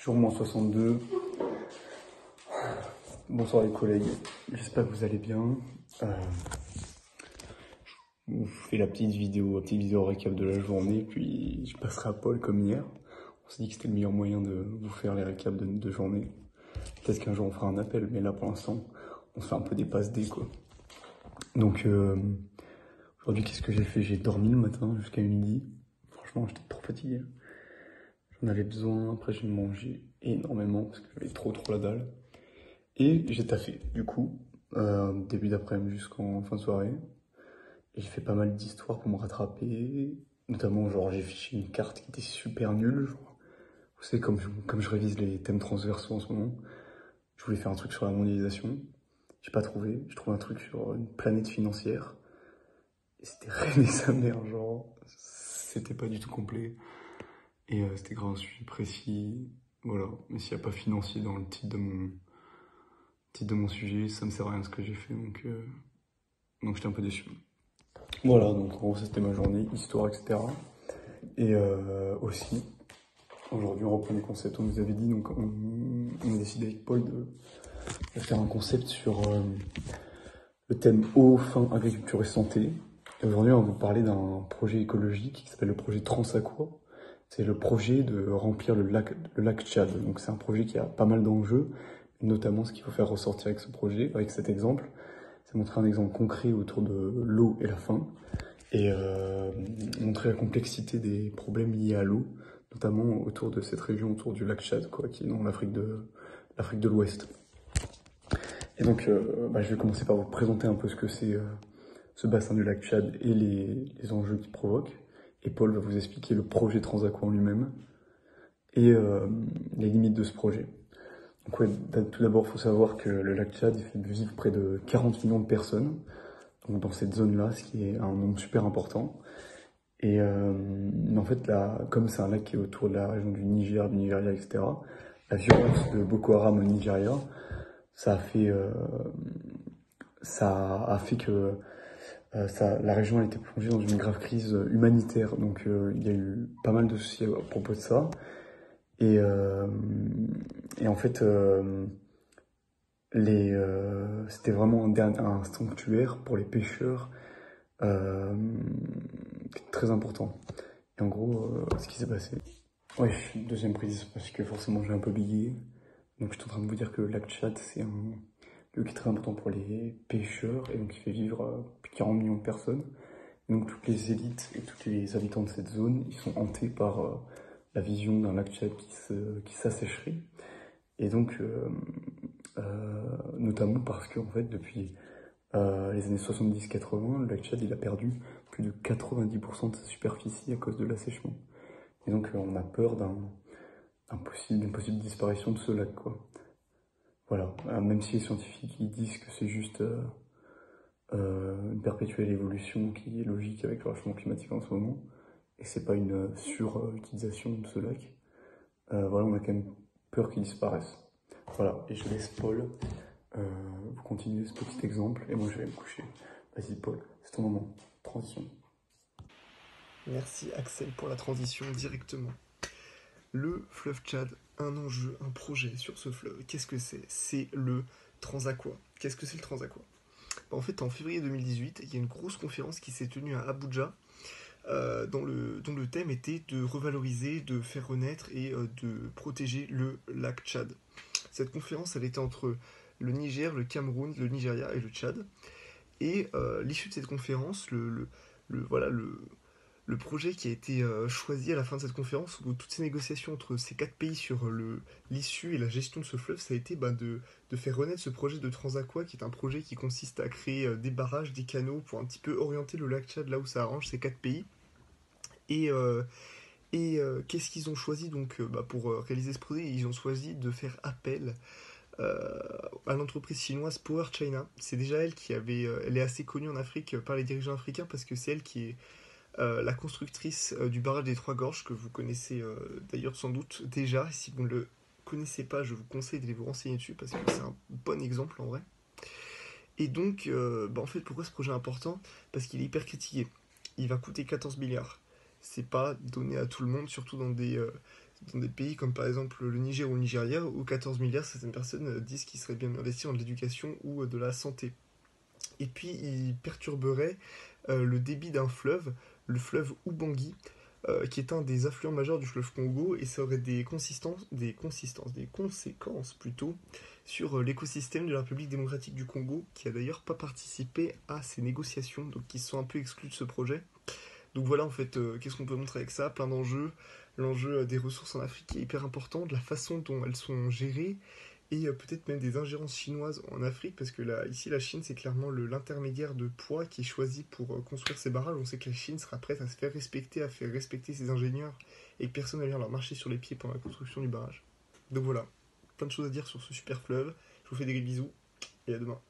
Jour moins 62. Bonsoir les collègues, j'espère que vous allez bien. Je vous fais la petite vidéo récap de la journée, puis je passerai à Paul comme hier. On s'est dit que c'était le meilleur moyen de vous faire les récaps de journée. Peut-être qu'un jour on fera un appel, mais là pour l'instant, on fait un peu des passes D quoi. Donc aujourd'hui, qu'est-ce que j'ai fait? J'ai dormi le matin jusqu'à midi. Franchement, j'étais trop fatigué. J'en avais besoin, après j'ai mangé énormément parce que j'avais trop la dalle. Et j'ai taffé, du coup, début d'après-midi jusqu'en fin de soirée. Et j'ai fait pas mal d'histoires pour me rattraper. Notamment, genre, j'ai fiché une carte qui était super nulle. Genre, vous savez, comme je révise les thèmes transversaux en ce moment, je voulais faire un truc sur la mondialisation. J'ai pas trouvé. J'ai trouvé un truc sur une planète financière. Et c'était rien et sa mère, genre, c'était pas du tout complet. Et c'était grave un sujet précis. Voilà. Mais s'il n'y a pas financier dans le titre de mon sujet, ça me sert à rien ce que j'ai fait. Donc j'étais un peu déçu. Voilà, donc en gros, c'était ma journée, histoire, etc. Et aussi, aujourd'hui, on reprend les concepts. On nous avait dit, donc on a décidé avec Paul de faire un concept sur le thème eau, faim, agriculture et santé. Et aujourd'hui, on va vous parler d'un projet écologique qui s'appelle le projet Transaqua. C'est le projet de remplir le lac Tchad. Donc c'est un projet qui a pas mal d'enjeux, notamment ce qu'il faut faire ressortir avec ce projet, avec cet exemple. C'est montrer un exemple concret autour de l'eau et la faim, et montrer la complexité des problèmes liés à l'eau, notamment autour de cette région, autour du lac Tchad, quoi, qui est dans l'Afrique de l'Ouest. Et donc, je vais commencer par vous présenter un peu ce que c'est ce bassin du lac Tchad et les enjeux qu'il provoque. Et Paul va vous expliquer le projet Transaqua en lui-même et les limites de ce projet. Donc ouais, tout d'abord, il faut savoir que le lac Tchad, il fait vivre près de 40 millions de personnes donc dans cette zone-là, ce qui est un nombre super important. Et en fait, là, comme c'est un lac qui est autour de la région du Niger, du Nigeria, etc., la violence de Boko Haram au Nigeria, ça a fait que la région a été plongée dans une grave crise humanitaire. Donc il y a eu pas mal de soucis à propos de ça. Et en fait, c'était vraiment un sanctuaire pour les pêcheurs très important. Et en gros, ce qui s'est passé. Ouais, deuxième prise, parce que forcément j'ai un peu bégayé. Donc je suis en train de vous dire que le lac Tchad, c'est un lieu qui est très important pour les pêcheurs, et donc il fait vivre plus de 40 millions de personnes. Et donc toutes les élites et tous les habitants de cette zone, ils sont hantés par la vision d'un lac Tchad qui s'assécherait. Et donc, notamment parce qu'en fait, depuis les années 70-80, le lac Tchad, il a perdu plus de 90% de sa superficie à cause de l'assèchement. Et donc, on a peur d'une possible disparition de ce lac, quoi. Voilà, même si les scientifiques ils disent que c'est juste une perpétuelle évolution qui est logique avec le réchauffement climatique en ce moment, et c'est pas une surutilisation de ce lac, voilà, on a quand même peur qu'il disparaisse. Voilà, et je laisse Paul vous continuez ce petit exemple, et moi je vais me coucher. Vas-y Paul, c'est ton moment. Transition. Merci Axel pour la transition directement. Le fleuve Tchad, un enjeu, un projet sur ce fleuve. Qu'est-ce que c'est? C'est le Transaqua. Qu'est-ce que c'est le Transaqua? En fait, en février 2018, il y a une grosse conférence qui s'est tenue à Abuja, dont le thème était de revaloriser, de faire renaître et de protéger le lac Tchad. Cette conférence, elle était entre le Niger, le Cameroun, le Nigeria et le Tchad. Et l'issue de cette conférence, le projet qui a été choisi à la fin de cette conférence, où toutes ces négociations entre ces quatre pays sur l'issue et la gestion de ce fleuve, ça a été de faire renaître ce projet de Transaqua, qui est un projet qui consiste à créer des barrages, des canaux, pour un petit peu orienter le lac Tchad là où ça arrange ces quatre pays. Et, qu'est-ce qu'ils ont choisi donc pour réaliser ce projet? Ils ont choisi de faire appel à l'entreprise chinoise Power China. C'est déjà elle elle est assez connue en Afrique par les dirigeants africains, parce que c'est elle qui est la constructrice du barrage des Trois Gorges, que vous connaissez d'ailleurs sans doute déjà. Et si vous ne le connaissez pas, je vous conseille d'aller vous renseigner dessus, parce que c'est un bon exemple en vrai. Et donc, en fait, pourquoi ce projet est important? Parce qu'il est hyper critiqué. Il va coûter 14 milliards. C'est pas donné à tout le monde, surtout dans dans des pays comme par exemple le Niger ou le Nigeria, où 14 milliards, certaines personnes disent qu'il serait bien investi dans de l'éducation ou de la santé. Et puis il perturberait le débit d'un fleuve, le fleuve Ubangi, qui est un des affluents majeurs du fleuve Congo, et ça aurait des conséquences plutôt, sur l'écosystème de la République démocratique du Congo, qui a d'ailleurs pas participé à ces négociations, donc qui sont un peu exclus de ce projet. Donc voilà en fait, qu'est-ce qu'on peut montrer avec ça? Plein d'enjeux. L'enjeu des ressources en Afrique est hyper important, de la façon dont elles sont gérées, et peut-être même des ingérences chinoises en Afrique, parce que là, ici la Chine c'est clairement l'intermédiaire de poids qui est choisi pour construire ces barrages. On sait que la Chine sera prête à se faire respecter, à faire respecter ses ingénieurs, et que personne ne vient leur marcher sur les pieds pendant la construction du barrage. Donc voilà, plein de choses à dire sur ce super fleuve. Je vous fais des bisous, et à demain.